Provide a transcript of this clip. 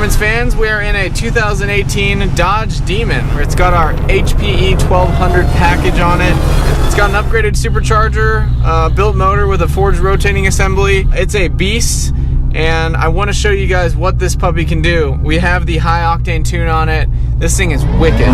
Performance fans, we are in a 2018 Dodge Demon. It's got our HPE1200 package on it. It's got an upgraded supercharger, built motor with a forged rotating assembly. It's a beast, and I want to show you guys what this puppy can do. We have the high octane tune on it. This thing is wicked.